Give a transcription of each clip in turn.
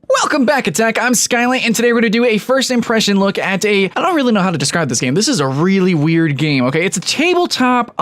Welcome back, Attack. I'm Skylent, and today we're going to do a first impression look at I don't really know how to describe this game. This is a really weird game, okay? It's a tabletop,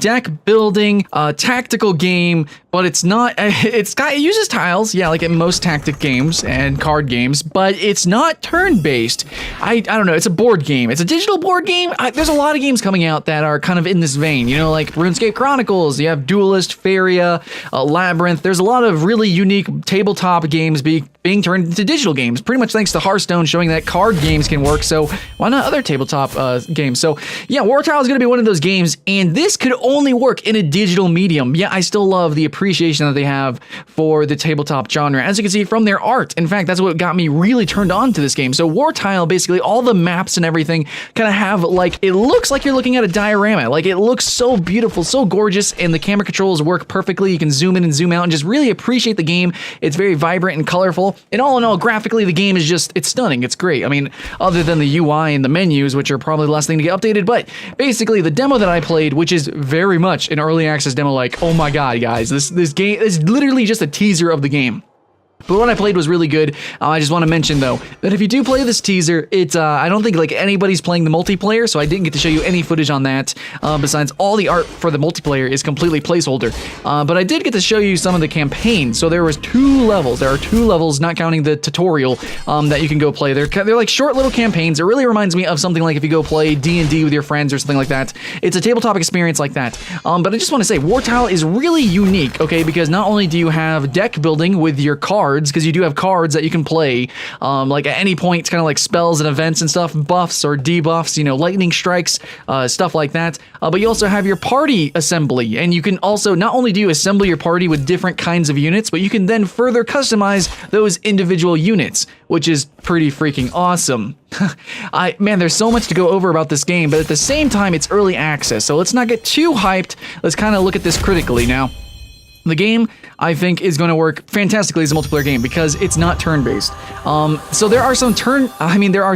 deck building, tactical game, but it's not, it uses tiles, yeah, like in most tactic games and card games, but it's not turn-based. I don't know, it's a board game. It's a digital board game. There's a lot of games coming out that are kind of in this vein, you know, like RuneScape Chronicles, you have Duelist, Faria, Labyrinth. There's a lot of really unique tabletop games being turned into digital games, pretty much thanks to Hearthstone showing that card games can work, so why not other tabletop games? So yeah, Wartile is going to be one of those games, and this could only work in a digital medium. Yeah, I still love the appreciation that they have for the tabletop genre, as you can see from their art. In fact, that's what got me really turned on to this game. So Wartile, basically all the maps and everything kind of have, like, it looks like you're looking at a diorama. Like, it looks so beautiful, so gorgeous, and the camera controls work perfectly. You can zoom in and zoom out and just really appreciate the game. It's very vibrant and colorful, and all in all, graphically, the game is just, it's stunning. It's great. I mean, other than the UI and the menus, which are probably the last thing to get updated, but basically the demo that I played, which is very much an early access demo, like, oh my god, guys, this game is literally just a teaser of the game. But what I played was really good. I just want to mention, though, that if you do play this teaser, I don't think, like, anybody's playing the multiplayer, so I didn't get to show you any footage on that. Besides, all the art for the multiplayer is completely placeholder. But I did get to show you some of the campaign. So there was 2 levels. There are 2 levels, not counting the tutorial, that you can go play. They're like short little campaigns. It really reminds me of something like if you go play D&D with your friends or something like that. It's a tabletop experience like that. But I just want to say, Wartile is really unique, okay? Because not only do you have deck building with your cards, because you do have cards that you can play, like at any point, kind of like spells and events and stuff, buffs or debuffs, you know, lightning strikes, stuff like that. But you also have your party assembly, and you can also, not only do you assemble your party with different kinds of units, but you can then further customize those individual units, which is pretty freaking awesome. Man, there's so much to go over about this game, but at the same time, it's early access, so let's not get too hyped. Let's kind of look at this critically now. The game, I think, is going to work fantastically as a multiplayer game because it's not turn-based. So there are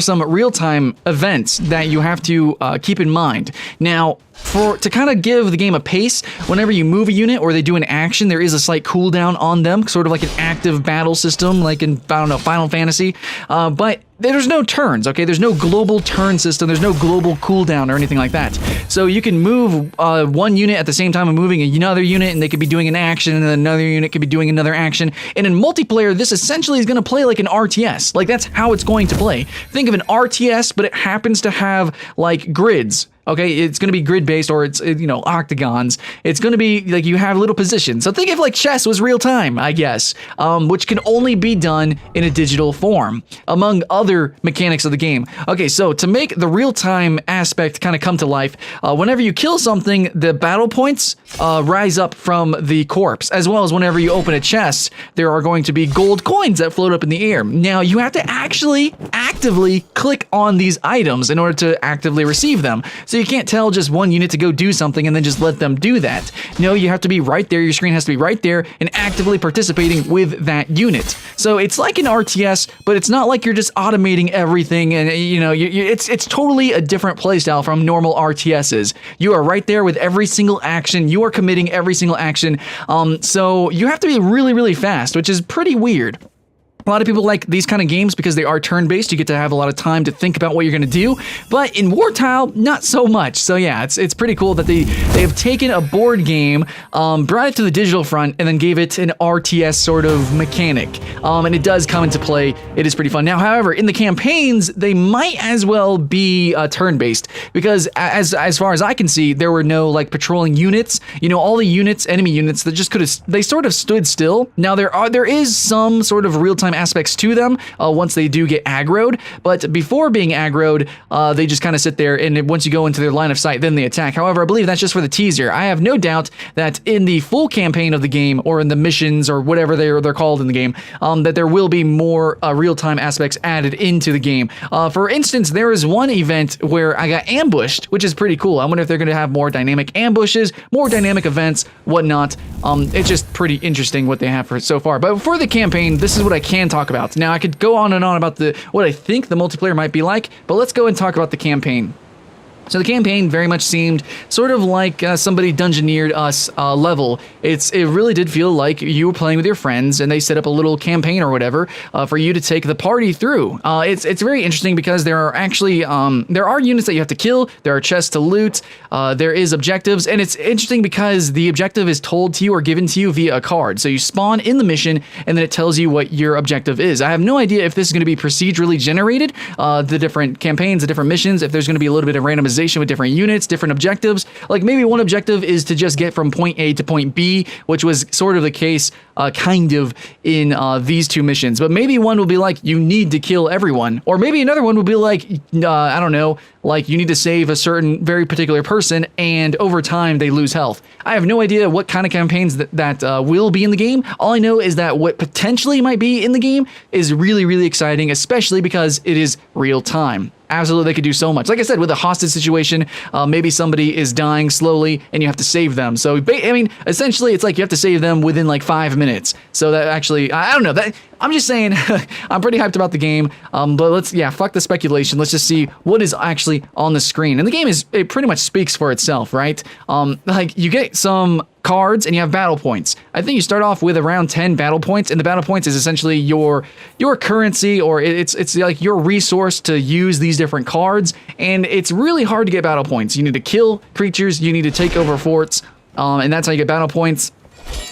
some real-time events that you have to keep in mind. Now, to kind of give the game a pace, whenever you move a unit or they do an action, there is a slight cooldown on them, sort of like an active battle system, like in, I don't know, Final Fantasy. But there's no turns, okay? There's no global turn system. There's no global cooldown or anything like that. So you can move one unit at the same time of moving another unit, and they could be doing an action, and then another unit could be doing another action. And in multiplayer, this essentially is going to play like an RTS. Like, that's how it's going to play. Think of an RTS, but it happens to have, like, grids. Okay, it's going to be grid-based, or it's, you know, octagons. It's going to be, like, you have little positions. So think of, like, chess was real-time, I guess, which can only be done in a digital form, among other mechanics of the game. Okay, so to make the real-time aspect kind of come to life, whenever you kill something, the battle points rise up from the corpse, as well as whenever you open a chest, there are going to be gold coins that float up in the air. Now, you have to actually actively click on these items in order to actively receive them. So you can't tell just one unit to go do something and then just let them do that. No, you have to be right there. Your screen has to be right there and actively participating with that unit. So it's like an RTS, but it's not like you're just automating everything, and you know, it's totally a different playstyle from normal RTSs. You are right there with every single action. You are committing every single action. So you have to be really, really fast, which is pretty weird. A lot of people like these kind of games because they are turn-based. You get to have a lot of time to think about what you're going to do. But in Wartile, not so much. So yeah, it's pretty cool that they have taken a board game, brought it to the digital front, and then gave it an RTS sort of mechanic. And it does come into play. It is pretty fun. Now, however, in the campaigns, they might as well be turn-based because as far as I can see, there were no like patrolling units. You know, all the units, enemy units, that just they sort of stood still. Now there is some sort of real-time aspects to them once they do get aggroed, but before being aggroed, they just kind of sit there, and once you go into their line of sight, then they attack. However, I believe that's just for the teaser. I have no doubt that in the full campaign of the game, or in the missions, or whatever they're called in the game, that there will be more real-time aspects added into the game. For instance, there is one event where I got ambushed, which is pretty cool. I wonder if they're going to have more dynamic ambushes, more dynamic events, whatnot. It's just pretty interesting what they have for so far. But for the campaign, this is what I can talk about. Now, I could go on and on about what I think the multiplayer might be like, but let's go and talk about the campaign. So the campaign very much seemed sort of like somebody dungeoneered us level. It really did feel like you were playing with your friends and they set up a little campaign or whatever for you to take the party through. It's very interesting because there are actually there are units that you have to kill, there are chests to loot, there is objectives, and it's interesting because the objective is told to you or given to you via a card. So you spawn in the mission and then it tells you what your objective is. I have no idea if this is going to be procedurally generated, the different campaigns, the different missions, if there's going to be a little bit of randomization with different units, different objectives. Like maybe one objective is to just get from point A to point B, which was sort of the case kind of in these two missions. But maybe one will be like, you need to kill everyone. Or maybe another one will be like, I don't know, like you need to save a certain very particular person and over time they lose health. I have no idea what kind of campaigns that will be in the game. All I know is that what potentially might be in the game is really, really exciting, especially because it is real time. Absolutely, they could do so much. Like I said, with a hostage situation, maybe somebody is dying slowly and you have to save them. So, I mean, essentially, it's like you have to save them within like 5 minutes. So that actually, I don't know. I'm just saying, I'm pretty hyped about the game. But fuck the speculation. Let's just see what is actually on the screen. And the game it pretty much speaks for itself, right? Like you get some cards and you have battle points. I think you start off with around 10 battle points, and the battle points is essentially your currency, or it's like your resource to use these different cards, and it's really hard to get battle points. You need to kill creatures, you need to take over forts, and that's how you get battle points.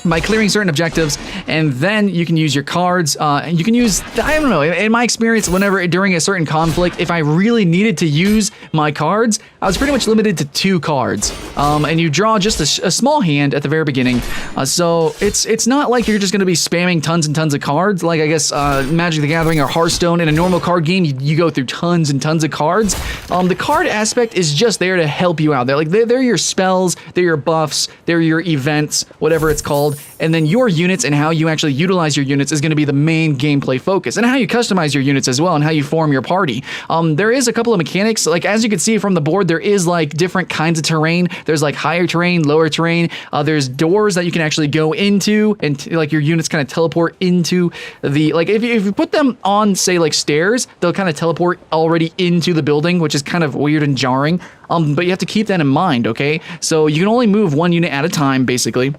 By clearing certain objectives, and then you can use your cards, and you can use, I don't know, in my experience, whenever during a certain conflict, if I really needed to use my cards, I was pretty much limited to 2 cards, and you draw just a small hand at the very beginning, so it's not like you're just going to be spamming tons and tons of cards, like I guess Magic the Gathering or Hearthstone. In a normal card game, you go through tons and tons of cards. The card aspect is just there to help you out. They're your spells, they're your buffs, they're your events, whatever it's called, and then your units and how you actually utilize your units is going to be the main gameplay focus, and how you customize your units as well, and how you form your party. There is a couple of mechanics, like as you can see from the board, there is like different kinds of terrain. There's like higher terrain, lower terrain. There's doors that you can actually go into, and like your units kind of teleport into the, like if you put them on, say, like stairs, they'll kind of teleport already into the building, which is kind of weird and jarring. But you have to keep that in mind, okay? So you can only move one unit at a time, basically.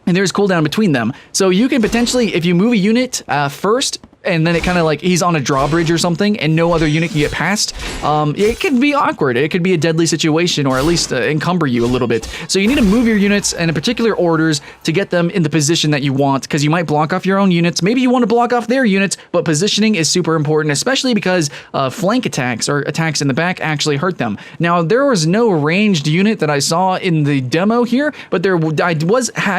And there's cooldown between them. So you can potentially, if you move a unit first, and then it kind of like he's on a drawbridge or something and no other unit can get past, it could be awkward. It could be a deadly situation, or at least encumber you a little bit. So you need to move your units in a particular orders to get them in the position that you want, because you might block off your own units. Maybe you want to block off their units, but positioning is super important, especially because flank attacks or attacks in the back actually hurt them. Now, there was no ranged unit that I saw in the demo here, but I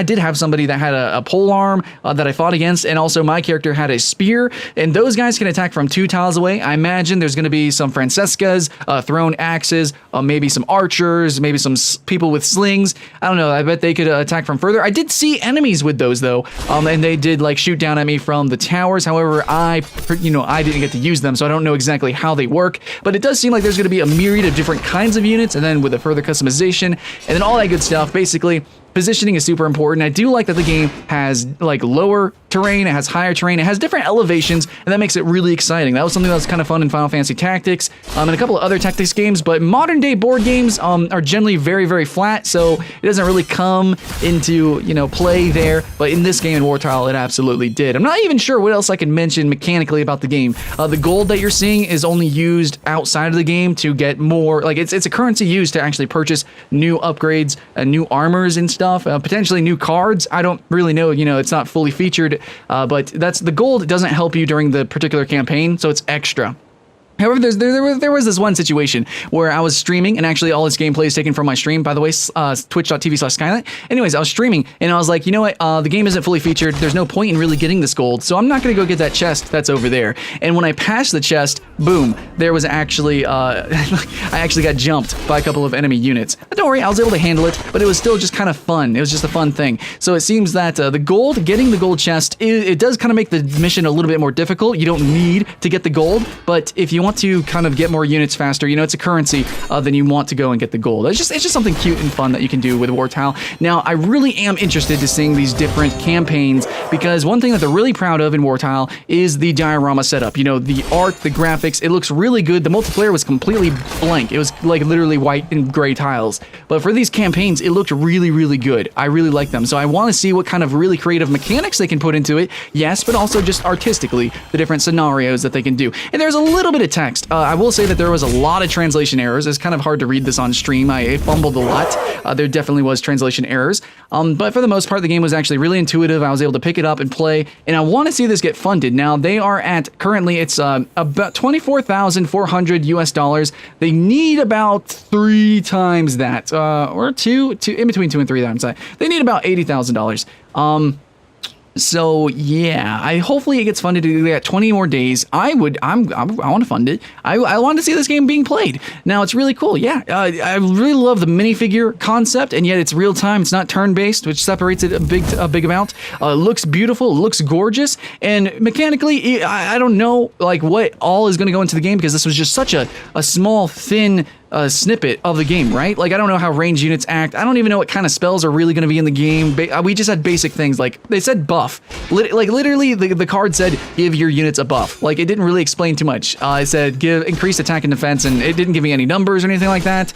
did have somebody that had a pole arm that I fought against, and also my character had a spear. And those guys can attack from 2 tiles away. I imagine there's going to be some Francescas, thrown axes, maybe some archers, maybe some people with slings. I don't know. I bet they could attack from further. I did see enemies with those though, and they did like shoot down at me from the towers. However, I didn't get to use them, so I don't know exactly how they work. But it does seem like there's going to be a myriad of different kinds of units, and then with a further customization, and then all that good stuff. Basically, positioning is super important. I do like that the game has like lower terrain, it has higher terrain, it has different elevations, and that makes it really exciting. That was something that was kind of fun in Final Fantasy Tactics and a couple of other tactics games, but modern day board games are generally very, very flat, so it doesn't really come into, play there, but in this game in Wartile, it absolutely did. I'm not even sure what else I can mention mechanically about the game. The gold that you're seeing is only used outside of the game to get more, like it's a currency used to actually purchase new upgrades, new armors and stuff, potentially new cards. I don't really know, it's not fully featured, but that's the gold. Doesn't help you during the particular campaign, so it's extra. However, there was this one situation where I was streaming, and actually all this gameplay is taken from my stream, by the way, twitch.tv/Skylent. Anyways, I was streaming, and I was like, you know what, the game isn't fully featured, there's no point in really getting this gold, so I'm not going to go get that chest that's over there. And when I passed the chest, boom, there was actually, I actually got jumped by a couple of enemy units. But don't worry, I was able to handle it, but it was still just kind of fun. It was just a fun thing. So it seems that getting the gold chest, it does kind of make the mission a little bit more difficult. You don't need to get the gold, but if you want want to kind of get more units faster, you know, it's a currency, then you want to go and get the gold. It's just something cute and fun that you can do with Wartile. Now, I really am interested to seeing these different campaigns, because one thing that they're really proud of in Wartile is the diorama setup. You know, the art, the graphics, it looks really good. The multiplayer was completely blank. It was like literally white and gray tiles. But for these campaigns, it looked really, really good. I really like them. So I want to see what kind of really creative mechanics they can put into it. Yes, but also just artistically, the different scenarios that they can do. And there's a little bit of text. I will say that there was a lot of translation errors. It's kind of hard to read this on stream. I fumbled a lot. There definitely was translation errors. But for the most part, the game was actually really intuitive. I was able to pick it up and play. And I want to see this get funded. Now, they are at, currently, it's about 24,400 US dollars. They need about 3 times that, or two, in between 2 and 3 times that. They need about $80,000. So yeah, hopefully it gets funded. They got 20 more days. I want to fund it. I want to see this game being played. Now it's really cool. Yeah, I really love the minifigure concept, and yet it's real time. It's not turn based, which separates it a big amount. It looks beautiful. It looks gorgeous, and mechanically, I don't know like what all is going to go into the game, because this was just such a small, thin snippet of the game, right? Like, I don't know how ranged units act. I don't even know what kind of spells are really going to be in the game. We just had basic things, like they said buff. Like literally the card said give your units a buff. Like, it didn't really explain too much. It said give increased attack and defense, and it didn't give me any numbers or anything like that.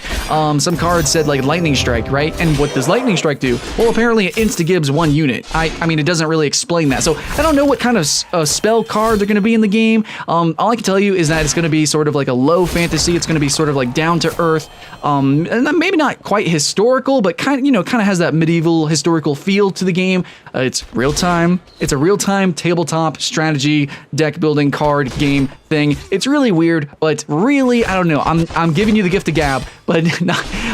Some cards said like lightning strike, right? And what does lightning strike do? Well, apparently it insta gives 1 unit. I mean, it doesn't really explain that. So I don't know what kind of spell cards are going to be in the game. All I can tell you is that it's going to be sort of like a low fantasy. It's going to be sort of like down to earth, and maybe not quite historical, but kind of has that medieval historical feel to the game. It's real time. It's a real time tabletop strategy deck building card game thing. It's really weird, but really, I don't know. I'm giving you the gift of gab, but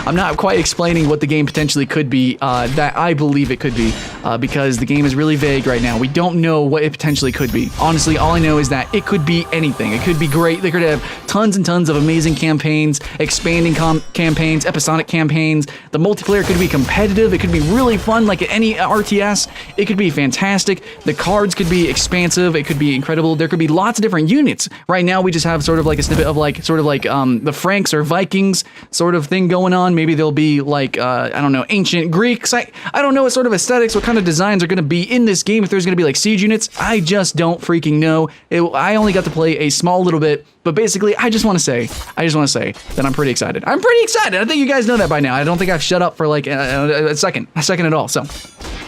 I'm not quite explaining what the game potentially could be, that I believe it could be, because the game is really vague right now. We don't know what it potentially could be. Honestly, all I know is that it could be anything. It could be great. They could have tons and tons of amazing campaigns, expanding campaigns, episodic campaigns. The multiplayer could be competitive. It could be really fun, like any RTS. It could be fantastic. The cards could be expansive. It could be incredible. There could be lots of different units. Right now, we just have sort of like a snippet of the Franks or Vikings sort of thing going on. Maybe there'll be like, I don't know, ancient Greeks. I don't know what sort of aesthetics, what kind of designs are going to be in this game. If there's going to be like siege units, I just don't freaking know. I only got to play a small little bit, but basically, I just want to say that I'm pretty excited. I'm pretty excited. I think you guys know that by now. I don't think I've shut up for like a second at all. So,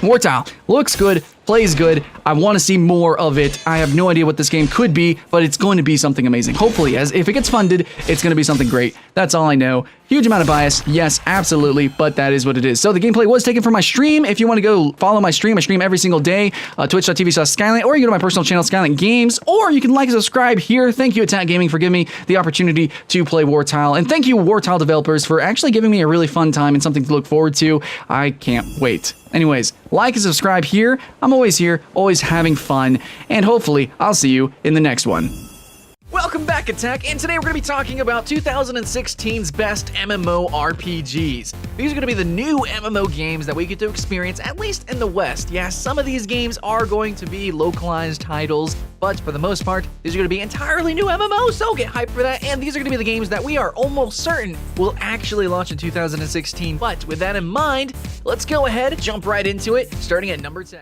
Wartile looks good, plays good. I want to see more of it. I have no idea what this game could be, but it's going to be something amazing. Hopefully, if it gets funded, it's going to be something great. That's all I know. Huge amount of bias, yes, absolutely, but that is what it is. So the gameplay was taken from my stream. If you want to go follow my stream, I stream every single day, twitch.tv/Skylent, or you go to my personal channel, Skylent Games, or you can like and subscribe here. Thank you, Attack Gaming, for giving me the opportunity to play Wartile, and thank you, Wartile developers, for actually giving me a really fun time and something to look forward to. I can't wait. Anyways, like and subscribe here. I'm always here, always having fun, and hopefully I'll see you in the next one. Welcome back, Attack, and today we're going to be talking about 2016's best MMORPGs. These are going to be the new MMO games that we get to experience, at least in the West. Yes, some of these games are going to be localized titles, but for the most part, these are going to be entirely new MMOs, so get hyped for that, and these are going to be the games that we are almost certain will actually launch in 2016. But with that in mind, let's go ahead, jump right into it, starting at number 10.